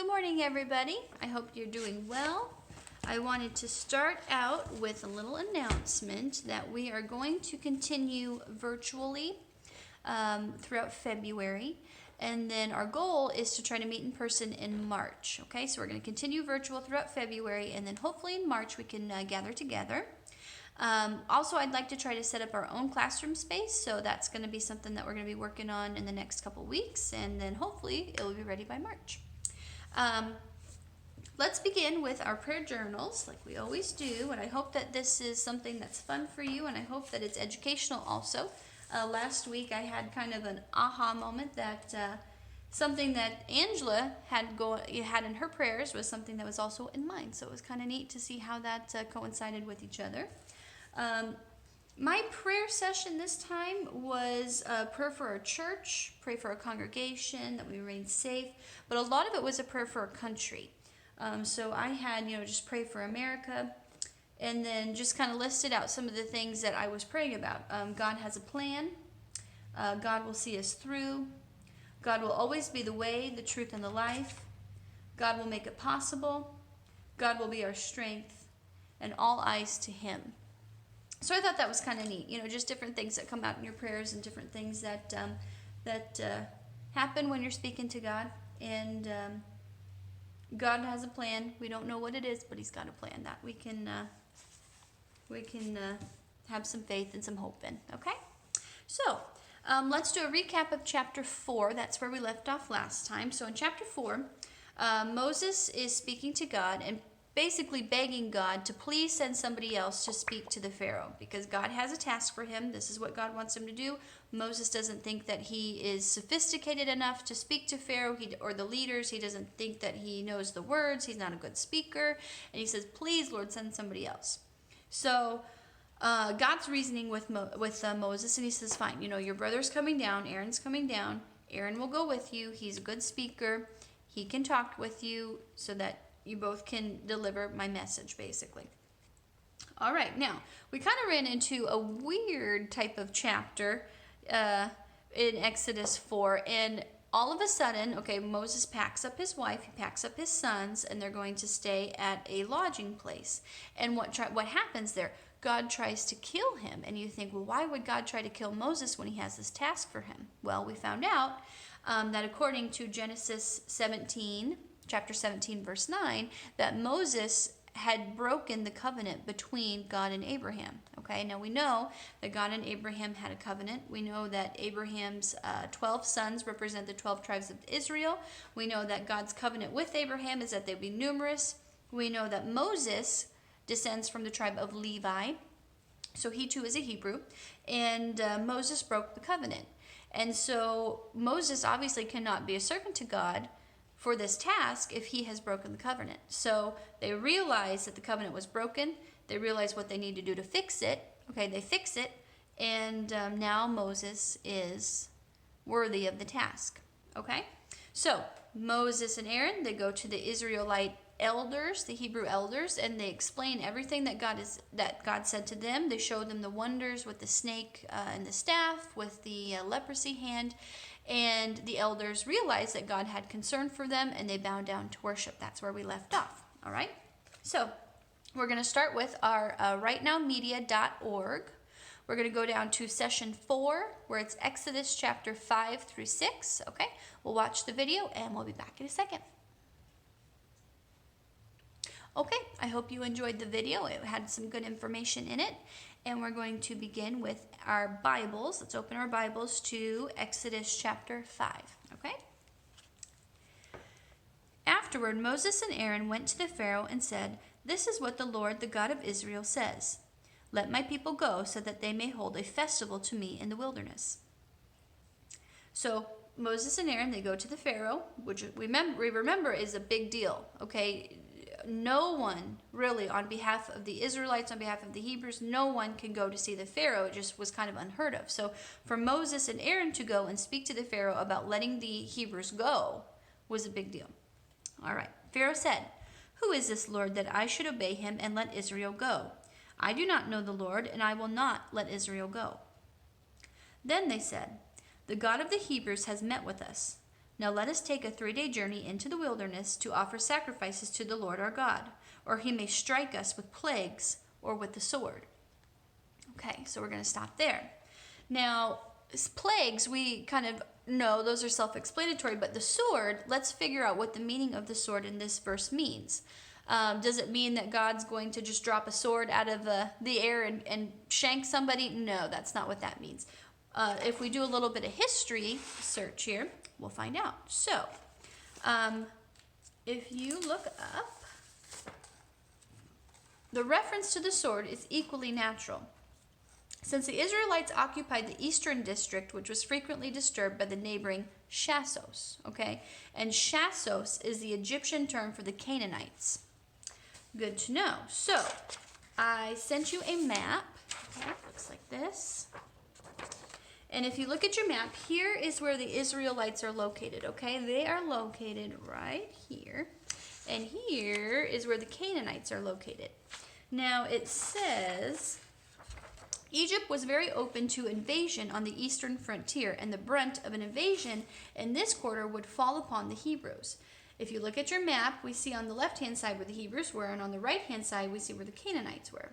morning, everybody. I hope you're doing well. I wanted to start out with a little announcement that we are going to continue virtually throughout February. And then our goal is to try to meet in person in March. Okay, so we're going to continue virtual throughout February, and then hopefully in March we can gather together. Also, I'd like to try to set up our own classroom space, so that's going to be something that we're going to be working on in the next couple weeks, and then hopefully it will be ready by March. Let's begin with our prayer journals, like we always do, and I hope that this is something that's fun for you, and I hope that it's educational also. Last week I had kind of an aha moment that something that Angela had in her prayers was something that was also in mine, so it was kind of neat to see how that coincided with each other. My prayer session this time was prayer for our church, pray for our congregation, that we remain safe, but a lot of it was a prayer for our country. So I had, just pray for America, and then just kind of listed out some of the things that I was praying about. God has a plan. God will see us through. God will always be the way, the truth, and the life. God will make it possible. God will be our strength, and all eyes to Him. So I thought that was kind of neat, just different things that come out in your prayers and different things that happen when you're speaking to God. And God has a plan. We don't know what it is, but He's got a plan that we can have some faith and some hope in. Okay, so let's do a recap of chapter 4. That's where we left off last time. So in chapter 4, Moses is speaking to God and basically begging God to please send somebody else to speak to the Pharaoh, because God has a task for him. This is what God wants him to do. Moses doesn't think that he is sophisticated enough to speak to Pharaoh or the leaders. He doesn't think that he knows the words. He's not a good speaker. And he says, please, Lord, send somebody else. So God's reasoning with Moses, and he says, fine, your brother's coming down, Aaron's coming down. Aaron will go with you. He's a good speaker. He can talk with you so that you both can deliver my message, basically. All right, now, we kind of ran into a weird type of chapter in Exodus 4, and all of a sudden, Moses packs up his wife, he packs up his sons, and they're going to stay at a lodging place. And what happens there? God tries to kill him, and you think, well, why would God try to kill Moses when he has this task for him? Well, we found out that according to Genesis 17, chapter 17, verse 9, that Moses had broken the covenant between God and Abraham. Okay, now we know that God and Abraham had a covenant. We know that Abraham's 12 sons represent the 12 tribes of Israel. We know that God's covenant with Abraham is that they'd be numerous. We know that Moses descends from the tribe of Levi, so he too is a Hebrew, and Moses broke the covenant. And so Moses obviously cannot be a servant to God for this task if he has broken the covenant. So they realize that the covenant was broken. They realize what they need to do to fix it. Okay, they fix it, and now Moses is worthy of the task. Okay, so Moses and Aaron, they go to the Israelite elders, the Hebrew elders, and they explain everything that God said to them. They show them the wonders with the snake and the staff, with the leprosy hand. And the elders realized that God had concern for them, and they bowed down to worship. That's where we left off. All right? So we're going to start with our rightnowmedia.org. We're going to go down to session 4, where it's Exodus chapter 5 through 6. Okay? We'll watch the video, and we'll be back in a second. Okay, I hope you enjoyed the video. It had some good information in it. And we're going to begin with our Bibles. Let's open our Bibles to Exodus chapter 5. Okay? Afterward, Moses and Aaron went to the Pharaoh and said, "This is what the Lord, the God of Israel, says. Let my people go so that they may hold a festival to me in the wilderness." So Moses and Aaron, they go to the Pharaoh, which we remember is a big deal. Okay? No one really, on behalf of the Israelites, on behalf of the Hebrews, no one can go to see the Pharaoh. It just was kind of unheard of. So for Moses and Aaron to go and speak to the Pharaoh about letting the Hebrews go was a big deal. All right. Pharaoh said, "Who is this Lord that I should obey him and let Israel go? I do not know the Lord, and I will not let Israel go." Then they said, "The God of the Hebrews has met with us. Now let us take a 3-day journey into the wilderness to offer sacrifices to the Lord our God, or he may strike us with plagues or with the sword. Okay, so we're going to stop there. Now, plagues, we kind of know those are self-explanatory, but the sword, let's figure out what the meaning of the sword in this verse means. Does it mean that God's going to just drop a sword out of the air and shank somebody? No, that's not what that means. If we do a little bit of history search here, we'll find out. So, if you look up, the reference to the sword is equally natural. Since the Israelites occupied the eastern district, which was frequently disturbed by the neighboring Shassos, okay? And Shassos is the Egyptian term for the Canaanites. Good to know. So, I sent you a map. Okay, looks like this. And if you look at your map, here is where the Israelites are located, okay? They are located right here. And here is where the Canaanites are located. Now, it says Egypt was very open to invasion on the eastern frontier, and the brunt of an invasion in this quarter would fall upon the Hebrews. If you look at your map, we see on the left-hand side where the Hebrews were, and on the right-hand side, we see where the Canaanites were.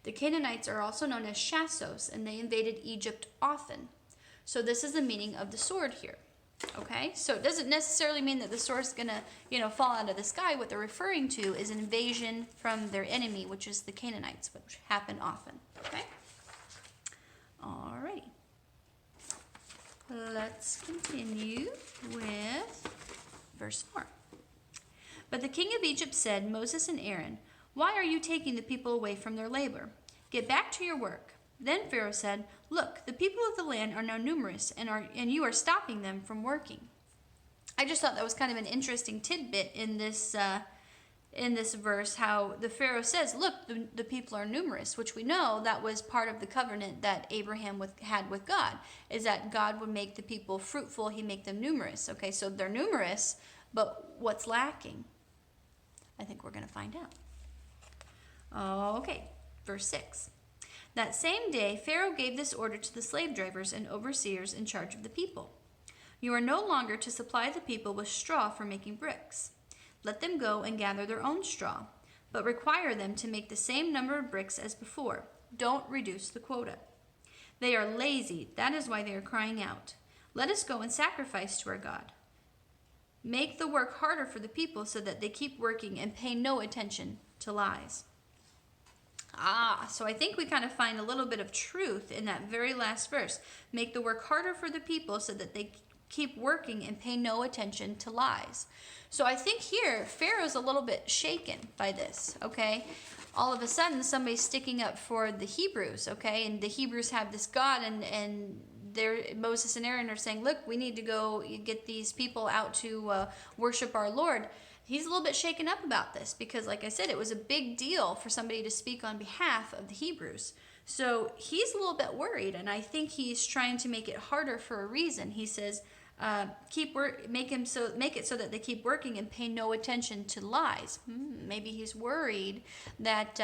The Canaanites are also known as Shassos, and they invaded Egypt often. So this is the meaning of the sword here. Okay, so it doesn't necessarily mean that the sword's gonna, fall out of the sky. What they're referring to is an invasion from their enemy, which is the Canaanites, which happen often. Okay. Alrighty. Let's continue with verse 4. But the king of Egypt said, Moses and Aaron, why are you taking the people away from their labor? Get back to your work. Then Pharaoh said, look, the people of the land are now numerous, and you are stopping them from working. I just thought that was kind of an interesting tidbit in this verse, how the Pharaoh says, look, the people are numerous, which we know that was part of the covenant that Abraham had with God, is that God would make the people fruitful, he'd make them numerous. Okay, so they're numerous, but what's lacking? I think we're going to find out. Okay, verse 6. That same day, Pharaoh gave this order to the slave drivers and overseers in charge of the people. You are no longer to supply the people with straw for making bricks. Let them go and gather their own straw, but require them to make the same number of bricks as before. Don't reduce the quota. They are lazy, that is why they are crying out. Let us go and sacrifice to our God. Make the work harder for the people so that they keep working and pay no attention to lies. So I think we kind of find a little bit of truth in that very last verse. Make the work harder for the people so that they keep working and pay no attention to lies. So I think here, Pharaoh's a little bit shaken by this, okay? All of a sudden, somebody's sticking up for the Hebrews, okay? And the Hebrews have this God, and Moses and Aaron are saying, look, we need to go get these people out to worship our Lord. He's a little bit shaken up about this because, like I said, it was a big deal for somebody to speak on behalf of the Hebrews. So he's a little bit worried, and I think he's trying to make it harder for a reason. He says, make it so that they keep working and pay no attention to lies. Maybe he's worried that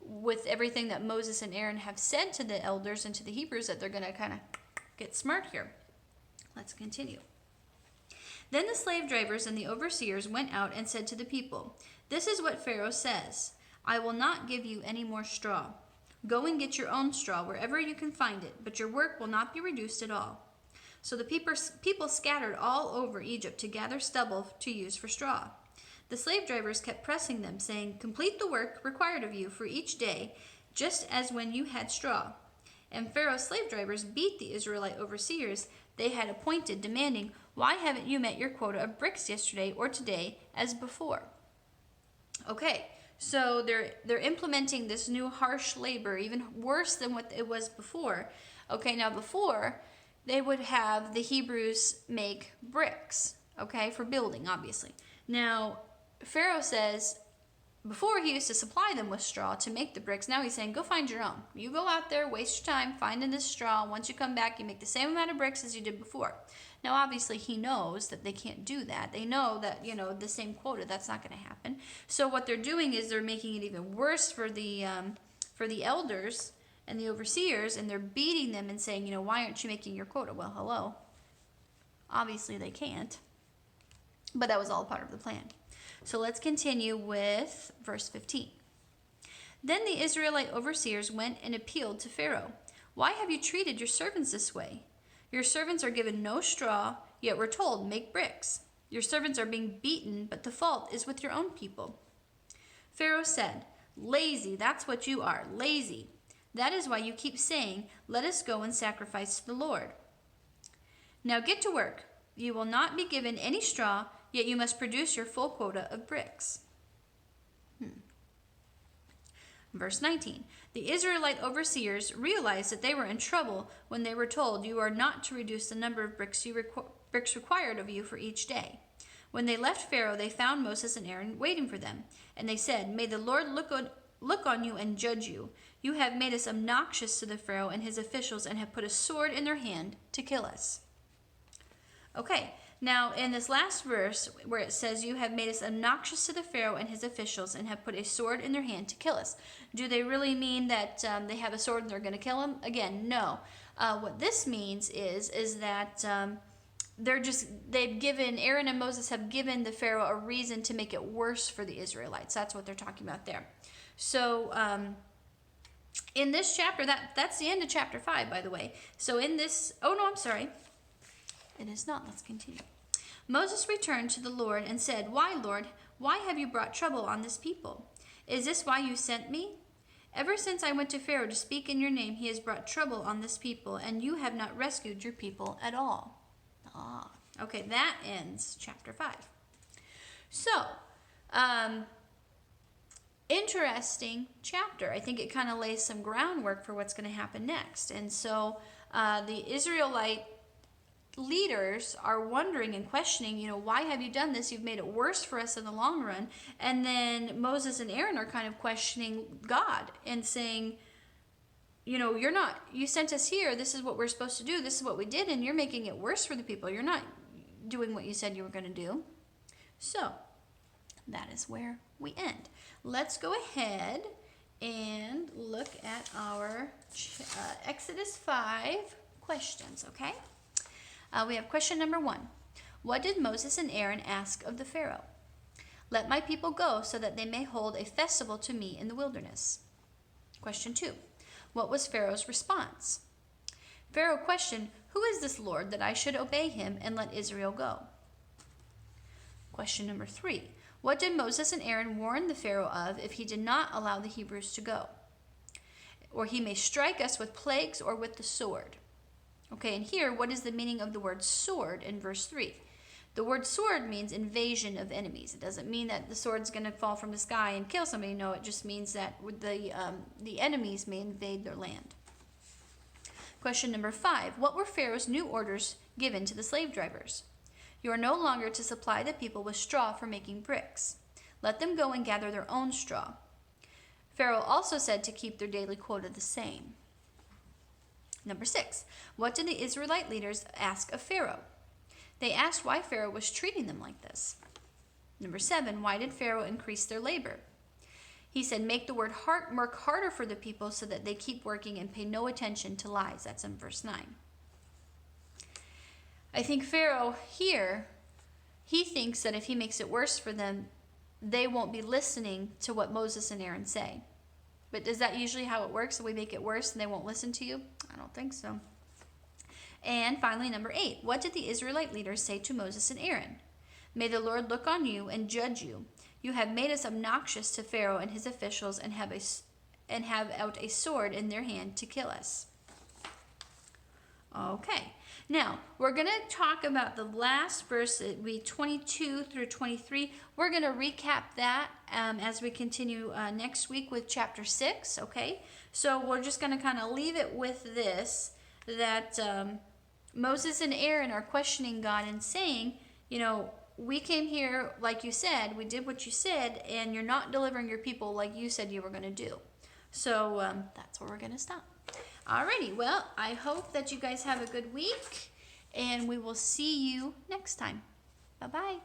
with everything that Moses and Aaron have said to the elders and to the Hebrews, that they're going to kind of get smart here. Let's continue. Then the slave drivers and the overseers went out and said to the people, this is what Pharaoh says, I will not give you any more straw. Go and get your own straw wherever you can find it, but your work will not be reduced at all. So the people scattered all over Egypt to gather stubble to use for straw. The slave drivers kept pressing them, saying, complete the work required of you for each day, just as when you had straw. And Pharaoh's slave drivers beat the Israelite overseers they had appointed, demanding, why haven't you met your quota of bricks yesterday or today as before? Okay, so they're implementing this new harsh labor, even worse than what it was before. Okay, now before, they would have the Hebrews make bricks, okay, for building, obviously. Now, Pharaoh says, before he used to supply them with straw to make the bricks. Now he's saying, go find your own. You go out there, waste your time finding this straw. Once you come back, you make the same amount of bricks as you did before. Now, obviously, he knows that they can't do that. They know that, the same quota, that's not going to happen. So what they're doing is they're making it even worse for the elders and the overseers, and they're beating them and saying, why aren't you making your quota? Well, hello. Obviously they can't, but that was all part of the plan. So let's continue with verse 15. Then the Israelite overseers went and appealed to Pharaoh. Why have you treated your servants this way? Your servants are given no straw, yet we're told, make bricks. Your servants are being beaten, but the fault is with your own people. Pharaoh said, lazy, that's what you are, lazy. That is why you keep saying, let us go and sacrifice to the Lord. Now get to work. You will not be given any straw, yet you must produce your full quota of bricks. Verse 19. The Israelite overseers realized that they were in trouble when they were told, you are not to reduce the number of bricks required of you for each day. When they left Pharaoh, they found Moses and Aaron waiting for them. And they said, may the Lord look on you and judge you. You have made us obnoxious to the Pharaoh and his officials and have put a sword in their hand to kill us. Okay, now in this last verse where it says, you have made us obnoxious to the Pharaoh and his officials and have put a sword in their hand to kill us. Do they really mean that they have a sword and they're going to kill him? Again, no. What this means is that they've given, Aaron and Moses have given the Pharaoh a reason to make it worse for the Israelites. That's what they're talking about there. So in this chapter, that's the end of chapter 5, by the way. So in this, oh no, I'm sorry. It is not. Let's continue. Moses returned to the Lord and said, why, Lord, why have you brought trouble on this people? Is this why you sent me? Ever since I went to Pharaoh to speak in your name, he has brought trouble on this people, and you have not rescued your people at all. Okay, that ends chapter 5. So, interesting chapter. I think it kind of lays some groundwork for what's going to happen next. And so the Israelite leaders are wondering and questioning, why have you done this? You've made it worse for us in the long run. And then Moses and Aaron are kind of questioning God and saying, you sent us here. This is what we're supposed to do. This is what we did. And you're making it worse for the people. You're not doing what you said you were going to do. So that is where we end. Let's go ahead and look at our Exodus 5 questions, okay? We have question number 1. What did Moses and Aaron ask of the Pharaoh? Let my people go so that they may hold a festival to me in the wilderness. Question 2. What was Pharaoh's response? Pharaoh questioned, who is this Lord that I should obey him and let Israel go? Question number 3. What did Moses and Aaron warn the Pharaoh of if he did not allow the Hebrews to go? Or he may strike us with plagues or with the sword. Okay, and here, what is the meaning of the word sword in verse 3? The word sword means invasion of enemies. It doesn't mean that the sword's going to fall from the sky and kill somebody. No, it just means that the enemies may invade their land. Question number 5. What were Pharaoh's new orders given to the slave drivers? You are no longer to supply the people with straw for making bricks. Let them go and gather their own straw. Pharaoh also said to keep their daily quota the same. Number 6. What did the Israelite leaders ask of Pharaoh? They asked why Pharaoh was treating them like this. Number 7. Why did Pharaoh increase their labor? He said, make the work harder for the people so that they keep working and pay no attention to lies. That's in verse 9. I think Pharaoh here, he thinks that if he makes it worse for them, they won't be listening to what Moses and Aaron say. But is that usually how it works? That we make it worse and they won't listen to you? I don't think so. And finally, number 8. What did the Israelite leaders say to Moses and Aaron? May the Lord look on you and judge you. You have made us obnoxious to Pharaoh and his officials and have out a sword in their hand to kill us. Okay. Now, we're going to talk about the last verse, it will be 22 through 23. We're going to recap that as we continue next week with chapter 6, okay? So we're just going to kind of leave it with this, that Moses and Aaron are questioning God and saying, we came here like you said, we did what you said, and you're not delivering your people like you said you were going to do. So that's where we're going to stop. Alrighty, well, I hope that you guys have a good week, and we will see you next time. Bye-bye.